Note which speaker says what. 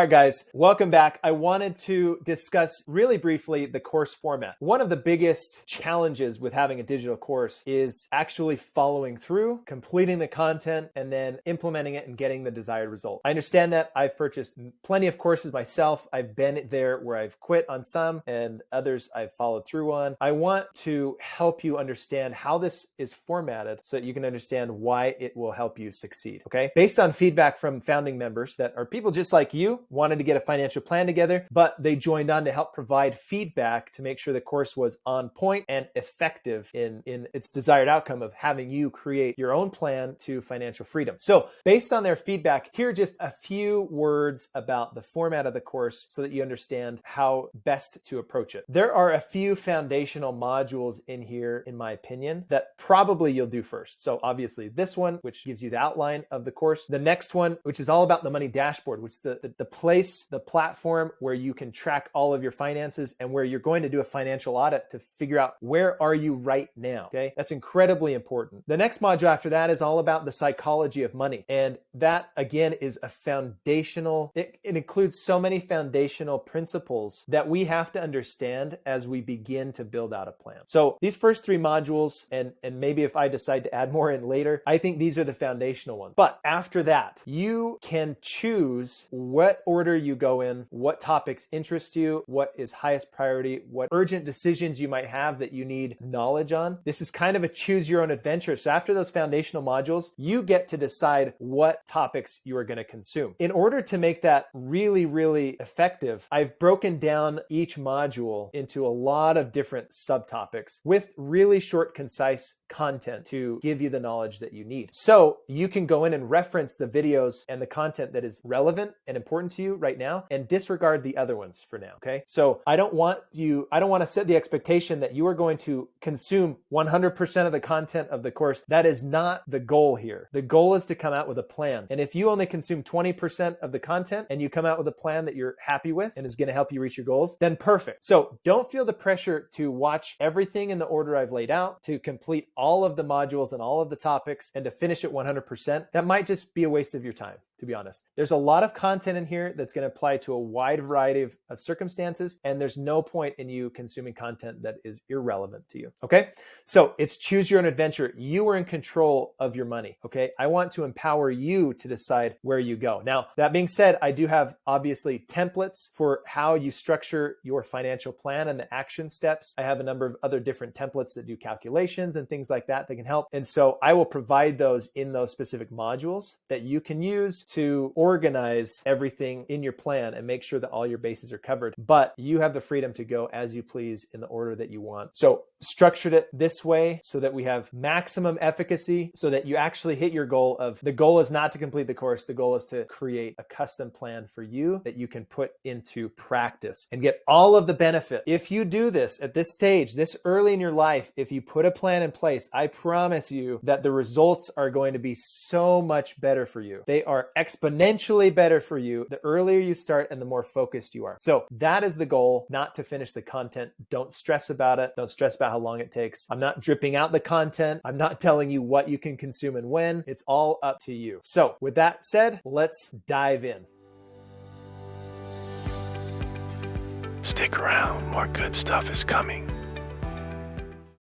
Speaker 1: right, guys, welcome back. I wanted to discuss really briefly the course format. One of the biggest challenges with having a digital course is actually following through, completing the content, and then implementing it and getting the desired result. I understand that. I've purchased plenty of courses myself. I've been there where I've quit on some and others I've followed through on. I want to help you understand how this is formatted so that you can understand why it will help you succeed, okay? Based on feedback from founding members that are people just like you, wanted to get a financial plan together, but they joined on to help provide feedback to make sure the course was on point and effective in its desired outcome of having you create your own plan to financial freedom. So based on their feedback, here are just a few words about the format of the course so that you understand how best to approach it. There are a few foundational modules in here, in my opinion, that probably you'll do first. So obviously this one, which gives you the outline of the course. The next one, which is all about the money dashboard, which is the place, the platform where you can track all of your finances and where you're going to do a financial audit to figure out where are you right now, okay? That's incredibly important. The next module after that is all about the psychology of money. And that, again, is a foundational, it includes so many foundational principles that we have to understand as we begin to build out a plan. So these first three modules, and maybe if I decide to add more in later, I think these are the foundational ones. But after that, you can choose what order you go in, what topics interest you, what is highest priority, what urgent decisions you might have that you need knowledge on. This is kind of a choose your own adventure. So after those foundational modules, you get to decide what topics you are going to consume. In order to make that really, really effective, I've broken down each module into a lot of different subtopics with really short, concise content to give you the knowledge that you need. So you can go in and reference the videos and the content that is relevant and important to you right now and disregard the other ones for now, okay? So I don't want to set the expectation that you are going to consume 100% of the content of the course. That is not the goal here. The goal is to come out with a plan. And if you only consume 20% of the content and you come out with a plan that you're happy with and is going to help you reach your goals, then perfect. So don't feel the pressure to watch everything in the order I've laid out, to complete all of the modules and all of the topics and to finish it 100%. That might just be a waste of your time, to be honest. There's a lot of content in here that's going to apply to a wide variety of circumstances, and there's no point in you consuming content that is irrelevant to you, okay? So it's choose your own adventure. You are in control of your money, okay? I want to empower you to decide where you go. Now, that being said, I do have obviously templates for how you structure your financial plan and the action steps. I have a number of other different templates that do calculations and things like that can help. And so I will provide those in those specific modules that you can use to organize everything in your plan and make sure that all your bases are covered. But you have the freedom to go as you please in the order that you want. So structured it this way so that we have maximum efficacy, so that you actually hit your goal of, the goal is not to complete the course. The goal is to create a custom plan for you that you can put into practice and get all of the benefit. If you do this at this stage, this early in your life, if you put a plan in place, I promise you that the results are going to be so much better for you. They are exponentially better for you the earlier you start and the more focused you are. So that is the goal, not to finish the content. Don't stress about it. Don't stress about how long it takes. I'm not dripping out the content. I'm not telling you what you can consume and when. It's all up to you. So with that said, let's dive in.
Speaker 2: Stick around, more good stuff is coming.